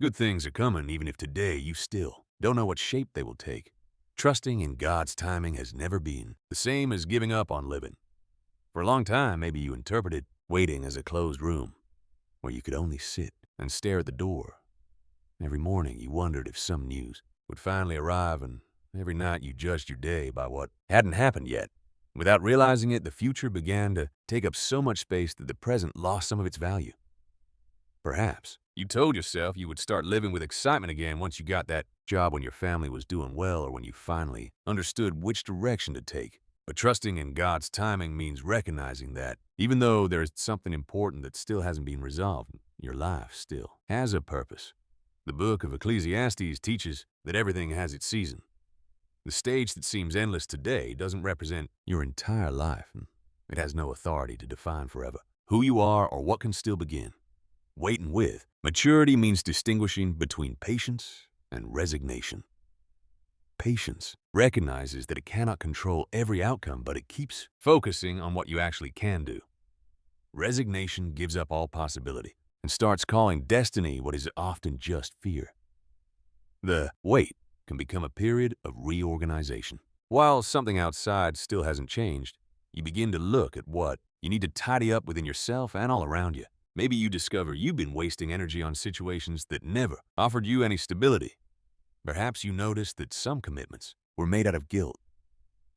Good things are coming even if today you still don't know what shape they will take. Trusting in God's timing has never been the same as giving up on living. For a long time, maybe you interpreted waiting as a closed room where you could only sit and stare at the door. Every morning you wondered if some news would finally arrive, and every night you judged your day by what hadn't happened yet. Without realizing it, the future began to take up so much space that the present lost some of its value. Perhaps you told yourself you would start living with excitement again once you got that job when your family was doing well or when you finally understood which direction to take. But trusting in God's timing means recognizing that even though there's something important that still hasn't been resolved, your life still has a purpose. The book of Ecclesiastes teaches that everything has its season. The stage that seems endless today doesn't represent your entire life. It has no authority to define forever who you are or what can still begin. Waiting with maturity means distinguishing between patience and resignation. Patience recognizes that it cannot control every outcome, but it keeps focusing on what you actually can do. Resignation gives up all possibility and starts calling destiny what is often just fear. The wait can become a period of reorganization. While something outside still hasn't changed, you begin to look at what you need to tidy up within yourself and all around you. Maybe you discover you've been wasting energy on situations that never offered you any stability. Perhaps you notice that some commitments were made out of guilt.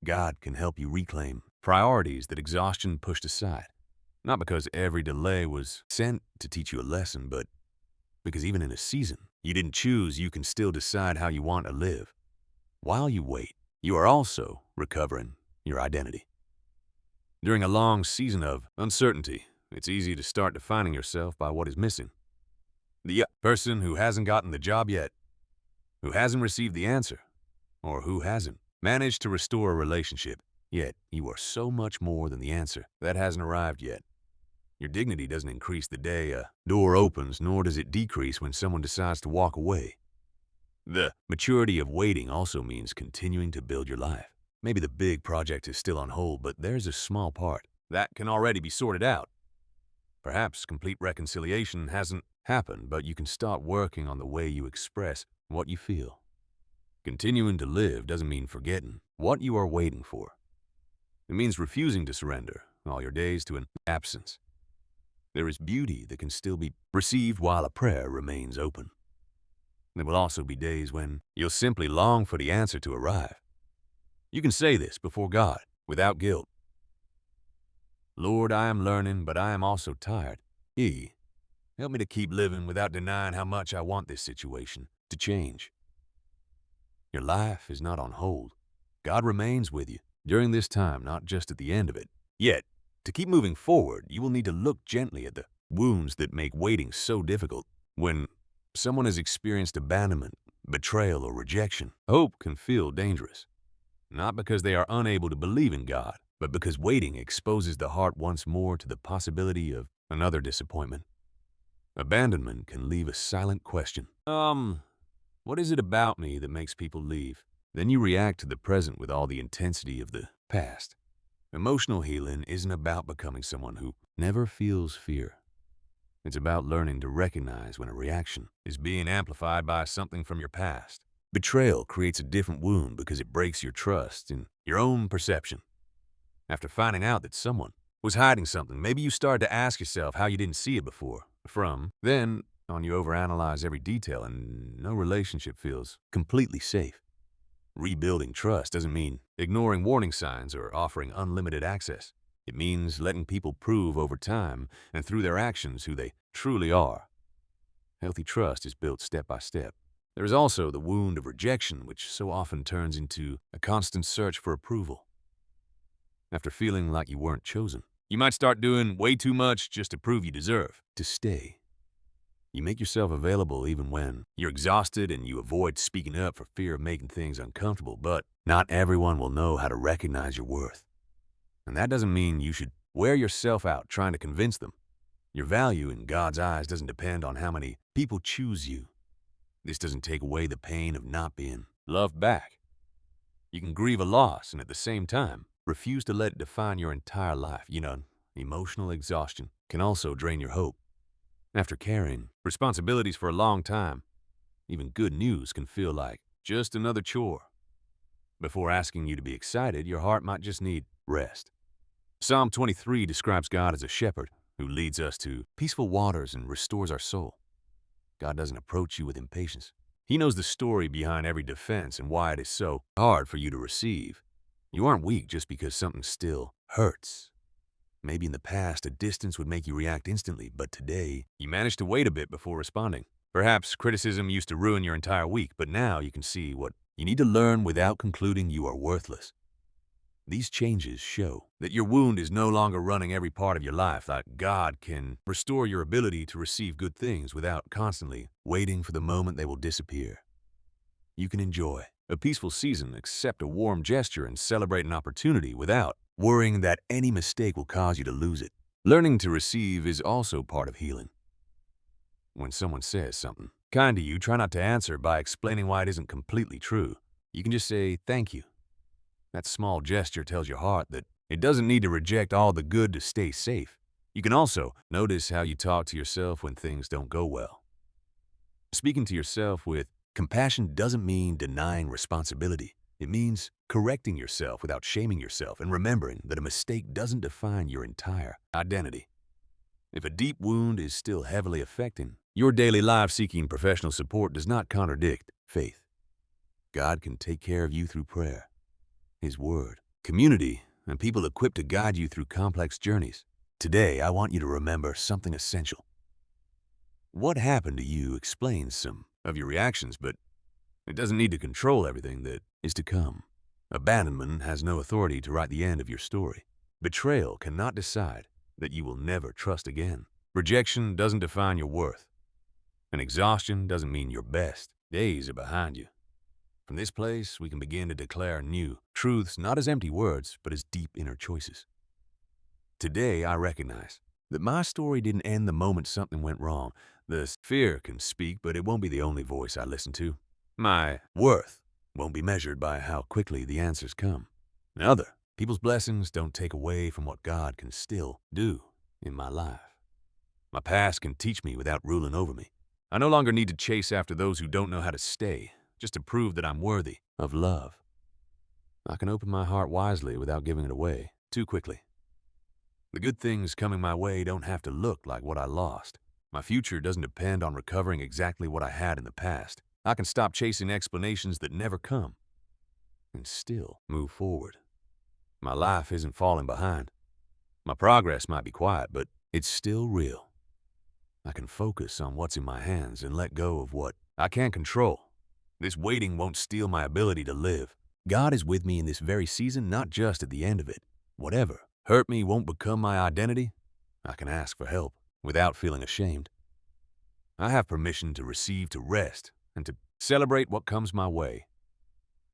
God can help you reclaim priorities that exhaustion pushed aside. Not because every delay was sent to teach you a lesson, but because even in a season you didn't choose, you can still decide how you want to live. While you wait, you are also recovering your identity. During a long season of uncertainty, it's easy to start defining yourself by what is missing. The person who hasn't gotten the job yet, who hasn't received the answer, or who hasn't managed to restore a relationship. Yet, you are so much more than the answer that hasn't arrived yet. Your dignity doesn't increase the day a door opens, nor does it decrease when someone decides to walk away. The maturity of waiting also means continuing to build your life. Maybe the big project is still on hold, but there's a small part that can already be sorted out. Perhaps complete reconciliation hasn't happened, but you can start working on the way you express what you feel. Continuing to live doesn't mean forgetting what you are waiting for. It means refusing to surrender all your days to an absence. There is beauty that can still be received while a prayer remains open. There will also be days when you'll simply long for the answer to arrive. You can say this before God without guilt. Lord, I am learning, but I am also tired. Help me to keep living without denying how much I want this situation to change. Your life is not on hold. God remains with you during this time, not just at the end of it. Yet, to keep moving forward, you will need to look gently at the wounds that make waiting so difficult. When someone has experienced abandonment, betrayal, or rejection, hope can feel dangerous. Not because they are unable to believe in God, but because waiting exposes the heart once more to the possibility of another disappointment. Abandonment can leave a silent question. What is it about me that makes people leave? Then you react to the present with all the intensity of the past. Emotional healing isn't about becoming someone who never feels fear. It's about learning to recognize when a reaction is being amplified by something from your past. Betrayal creates a different wound because it breaks your trust in your own perception. After finding out that someone was hiding something, maybe you started to ask yourself how you didn't see it before. Then on, you overanalyze every detail and no relationship feels completely safe. Rebuilding trust doesn't mean ignoring warning signs or offering unlimited access. It means letting people prove over time and through their actions who they truly are. Healthy trust is built step by step. There is also the wound of rejection, which so often turns into a constant search for approval. After feeling like you weren't chosen, you might start doing way too much just to prove you deserve to stay. You make yourself available even when you're exhausted, and you avoid speaking up for fear of making things uncomfortable, but not everyone will know how to recognize your worth. And that doesn't mean you should wear yourself out trying to convince them. Your value in God's eyes doesn't depend on how many people choose you. This doesn't take away the pain of not being loved back. You can grieve a loss and at the same time refuse to let it define your entire life. Emotional exhaustion can also drain your hope. After carrying responsibilities for a long time, even good news can feel like just another chore. Before asking you to be excited, your heart might just need rest. Psalm 23 describes God as a shepherd who leads us to peaceful waters and restores our soul. God doesn't approach you with impatience. He knows the story behind every defense and why it is so hard for you to receive. You aren't weak just because something still hurts. Maybe in the past, a distance would make you react instantly, but today, you managed to wait a bit before responding. Perhaps criticism used to ruin your entire week, but now you can see what you need to learn without concluding you are worthless. These changes show that your wound is no longer running every part of your life, that God can restore your ability to receive good things without constantly waiting for the moment they will disappear. You can enjoy a peaceful season, accept a warm gesture, and celebrate an opportunity without worrying that any mistake will cause you to lose it. Learning to receive is also part of healing. When someone says something kind to you, try not to answer by explaining why it isn't completely true. You can just say, "Thank you." That small gesture tells your heart that it doesn't need to reject all the good to stay safe. You can also notice how you talk to yourself when things don't go well. Speaking to yourself with compassion doesn't mean denying responsibility. It means correcting yourself without shaming yourself and remembering that a mistake doesn't define your entire identity. If a deep wound is still heavily affecting your daily life, seeking professional support does not contradict faith. God can take care of you through prayer, His Word, community, and people equipped to guide you through complex journeys. Today, I want you to remember something essential. What happened to you explains some of your reactions, but it doesn't need to control everything that is to come. Abandonment has no authority to write the end of your story. Betrayal cannot decide that you will never trust again. Rejection doesn't define your worth. And exhaustion doesn't mean your best days are behind you. From this place, we can begin to declare new truths, not as empty words, but as deep inner choices. Today, I recognize that my story didn't end the moment something went wrong. The fear can speak, but it won't be the only voice I listen to. My worth won't be measured by how quickly the answers come. Other people's blessings don't take away from what God can still do in my life. My past can teach me without ruling over me. I no longer need to chase after those who don't know how to stay, just to prove that I'm worthy of love. I can open my heart wisely without giving it away too quickly. The good things coming my way don't have to look like what I lost. My future doesn't depend on recovering exactly what I had in the past. I can stop chasing explanations that never come and still move forward. My life isn't falling behind. My progress might be quiet, but it's still real. I can focus on what's in my hands and let go of what I can't control. This waiting won't steal my ability to live. God is with me in this very season, not just at the end of it. Whatever hurt me won't become my identity. I can ask for help without feeling ashamed. I have permission to receive, to rest, and to celebrate what comes my way.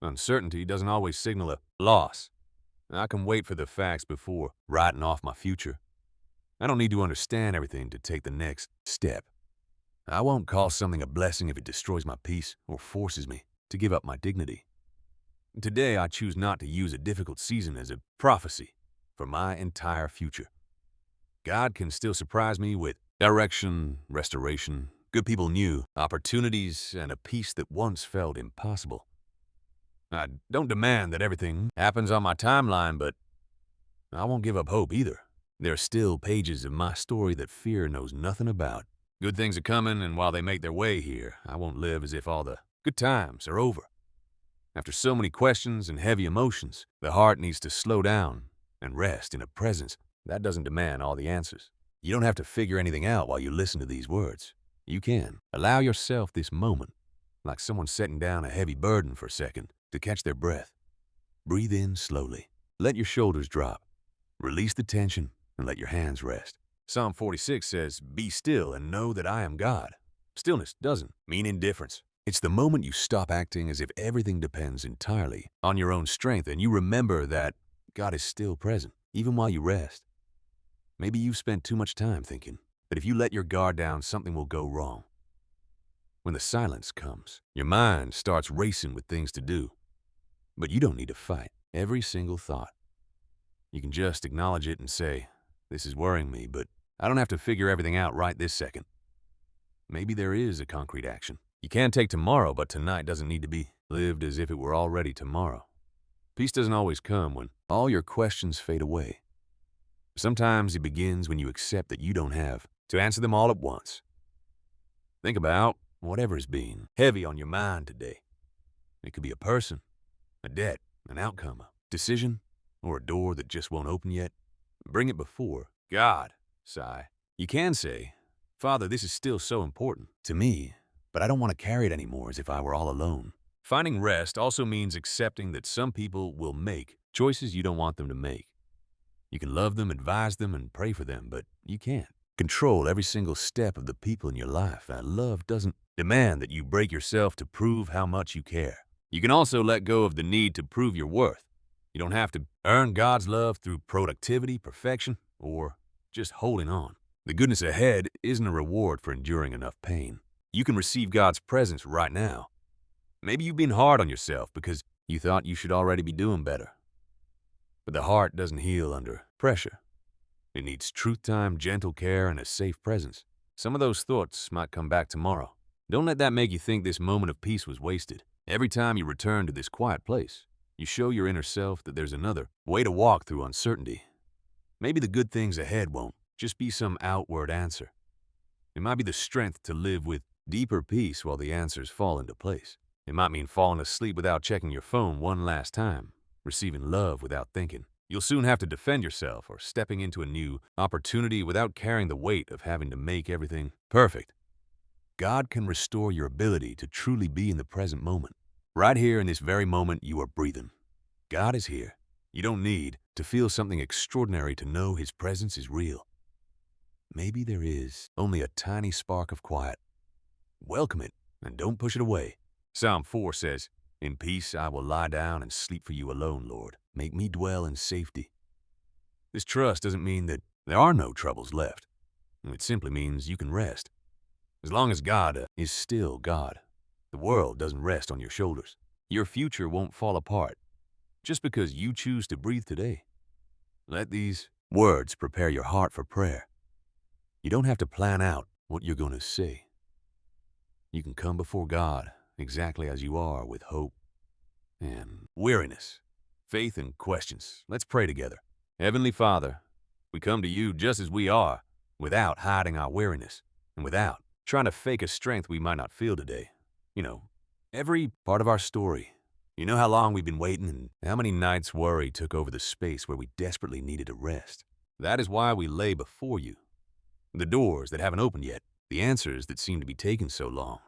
Uncertainty doesn't always signal a loss. I can wait for the facts before writing off my future. I don't need to understand everything to take the next step. I won't call something a blessing if it destroys my peace or forces me to give up my dignity. Today, I choose not to use a difficult season as a prophecy for my entire future. God can still surprise me with direction, restoration, good people new, opportunities, and a peace that once felt impossible. I don't demand that everything happens on my timeline, but I won't give up hope either. There are still pages of my story that fear knows nothing about. Good things are coming, and while they make their way here, I won't live as if all the good times are over. After so many questions and heavy emotions, the heart needs to slow down and rest in a presence that doesn't demand all the answers. You don't have to figure anything out while you listen to these words. You can allow yourself this moment, like someone setting down a heavy burden for a second, to catch their breath. Breathe in slowly. Let your shoulders drop. Release the tension and let your hands rest. Psalm 46 says, "Be still and know that I am God." Stillness doesn't mean indifference. It's the moment you stop acting as if everything depends entirely on your own strength and you remember that God is still present, even while you rest. Maybe you've spent too much time thinking that if you let your guard down, something will go wrong. When the silence comes, your mind starts racing with things to do. But you don't need to fight every single thought. You can just acknowledge it and say, "This is worrying me, but I don't have to figure everything out right this second." Maybe there is a concrete action you can take tomorrow, but tonight doesn't need to be lived as if it were already tomorrow. Peace doesn't always come when all your questions fade away. Sometimes it begins when you accept that you don't have to answer them all at once. Think about whatever is being heavy on your mind today. It could be a person, a debt, an outcome, a decision, or a door that just won't open yet. Bring it before God. Sigh. You can say, Father, this is still so important to me, but I don't want to carry it anymore as if I were all alone. Finding rest also means accepting that some people will make choices you don't want them to make. You can love them, advise them, and pray for them, but you can't control every single step of the people in your life. And love doesn't demand that you break yourself to prove how much you care. You can also let go of the need to prove your worth. You don't have to earn God's love through productivity, perfection, or just holding on. The goodness ahead isn't a reward for enduring enough pain. You can receive God's presence right now. Maybe you've been hard on yourself because you thought you should already be doing better. But the heart doesn't heal under pressure. It needs truth time, gentle care, and a safe presence. Some of those thoughts might come back tomorrow. Don't let that make you think this moment of peace was wasted. Every time you return to this quiet place, you show your inner self that there's another way to walk through uncertainty. Maybe the good things ahead won't just be some outward answer. It might be the strength to live with deeper peace while the answers fall into place. It might mean falling asleep without checking your phone one last time, receiving love without thinking. You'll soon have to defend yourself or stepping into a new opportunity without carrying the weight of having to make everything perfect. God can restore your ability to truly be in the present moment. Right here in this very moment you are breathing. God is here. You don't need to feel something extraordinary to know His presence is real. Maybe there is only a tiny spark of quiet. Welcome it and don't push it away. Psalm 4 says, "In peace I will lie down and sleep for you alone, Lord. Make me dwell in safety." This trust doesn't mean that there are no troubles left. It simply means you can rest. As long as God is still God, the world doesn't rest on your shoulders. Your future won't fall apart just because you choose to breathe today. Let these words prepare your heart for prayer. You don't have to plan out what you're going to say. You can come before God exactly as you are, with hope and weariness, faith and questions. Let's pray together. Heavenly Father, we come to you just as we are, without hiding our weariness and without trying to fake a strength we might not feel today. Every part of our story. You know how long we've been waiting and how many nights worry took over the space where we desperately needed a rest. That is why we lay before you. The doors that haven't opened yet, the answers that seem to be taking so long,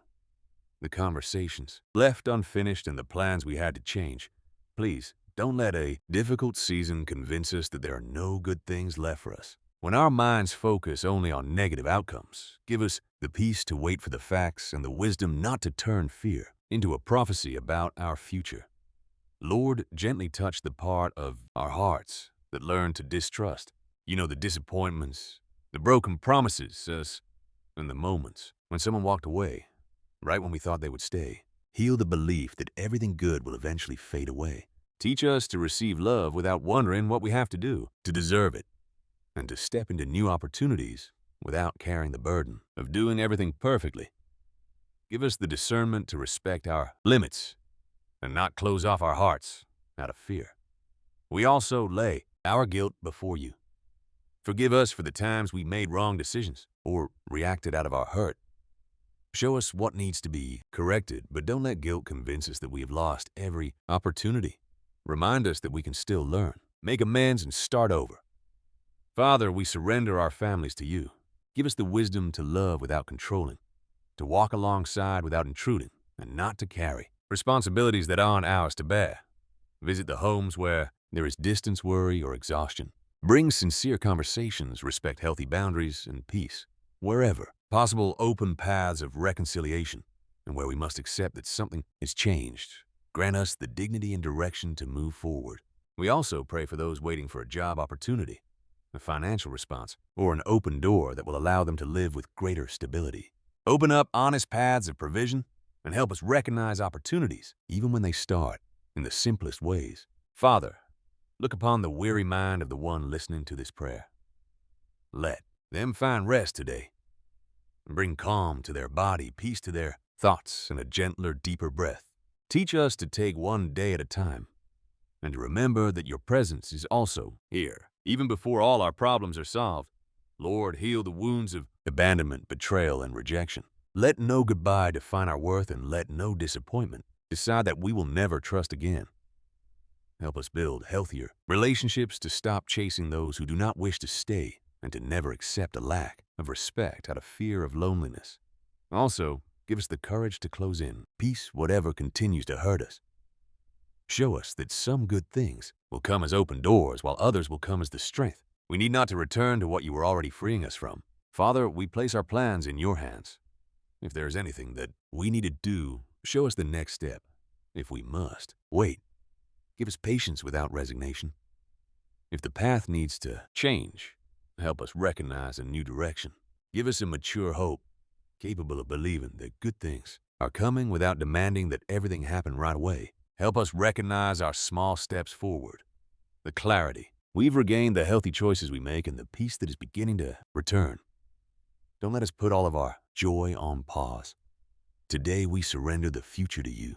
the conversations left unfinished and the plans we had to change. Please, don't let a difficult season convince us that there are no good things left for us. When our minds focus only on negative outcomes, give us the peace to wait for the facts and the wisdom not to turn fear into a prophecy about our future. Lord, gently touch the part of our hearts that learn to distrust. The disappointments, the broken promises, and the moments when someone walked away, right when we thought they would stay. Heal the belief that everything good will eventually fade away. Teach us to receive love without wondering what we have to do to deserve it, and to step into new opportunities without carrying the burden of doing everything perfectly. Give us the discernment to respect our limits and not close off our hearts out of fear. We also lay our guilt before you. Forgive us for the times we made wrong decisions or reacted out of our hurt. Show us what needs to be corrected, but don't let guilt convince us that we have lost every opportunity. Remind us that we can still learn, make amends, and start over. Father, we surrender our families to you. Give us the wisdom to love without controlling, to walk alongside without intruding, and not to carry responsibilities that aren't ours to bear. Visit the homes where there is distance, worry, or exhaustion. Bring sincere conversations, respect healthy boundaries, and peace. Wherever possible, open paths of reconciliation, and where we must accept that something has changed, grant us the dignity and direction to move forward. We also pray for those waiting for a job opportunity, a financial response, or an open door that will allow them to live with greater stability. Open up honest paths of provision and help us recognize opportunities, even when they start in the simplest ways. Father, look upon the weary mind of the one listening to this prayer. Let them find rest today. Bring calm to their body, peace to their thoughts, and a gentler, deeper breath. Teach us to take one day at a time, and to remember that your presence is also here, even before all our problems are solved. Lord, heal the wounds of abandonment, betrayal, and rejection. Let no goodbye define our worth, and let no disappointment decide that we will never trust again. Help us build healthier relationships to stop chasing those who do not wish to stay and to never accept a lack of respect out of fear of loneliness. Also, give us the courage to close in peace whatever continues to hurt us. Show us that some good things will come as open doors while others will come as the strength. We need not to return to what you were already freeing us from. Father, we place our plans in your hands. If there is anything that we need to do, show us the next step. If we must, wait. Give us patience without resignation. If the path needs to change, help us recognize a new direction. Give us a mature hope, capable of believing that good things are coming without demanding that everything happen right away. Help us recognize our small steps forward, the clarity we've regained, the healthy choices we make, and the peace that is beginning to return. Don't let us put all of our joy on pause. Today we surrender the future to you.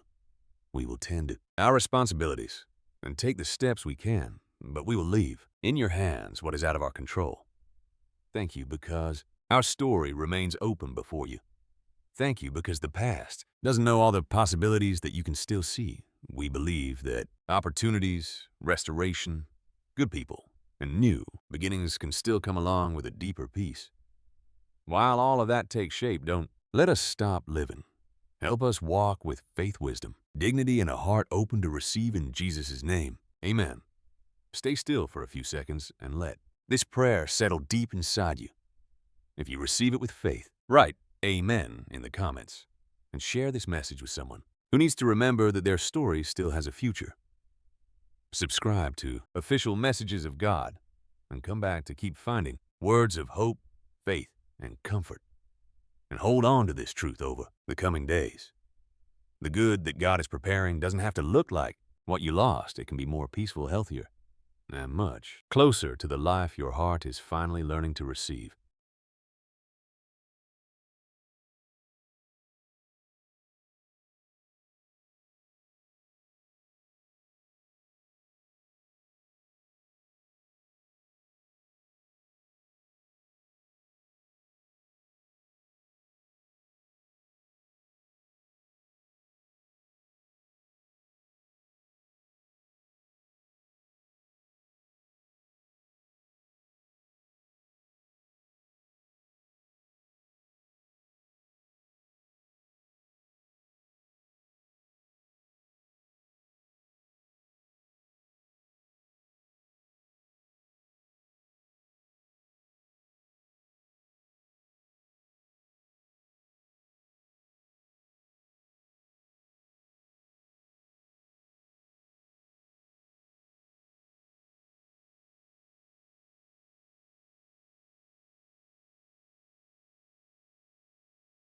We will tend to our responsibilities and take the steps we can, but we will leave in your hands what is out of our control. Thank you because our story remains open before you. Thank you because the past doesn't know all the possibilities that you can still see. We believe that opportunities, restoration, good people, and new beginnings can still come along with a deeper peace. While all of that takes shape, don't let us stop living. Help us walk with faith, wisdom, dignity, and a heart open to receive in Jesus' name. Amen. Stay still for a few seconds and let this prayer settle deep inside you. If you receive it with faith, write Amen in the comments and share this message with someone who needs to remember that their story still has a future. Subscribe to Official Messages of God and come back to keep finding words of hope, faith, and comfort. And hold on to this truth over the coming days. The good that God is preparing doesn't have to look like what you lost. It can be more peaceful, healthier, and much closer to the life your heart is finally learning to receive.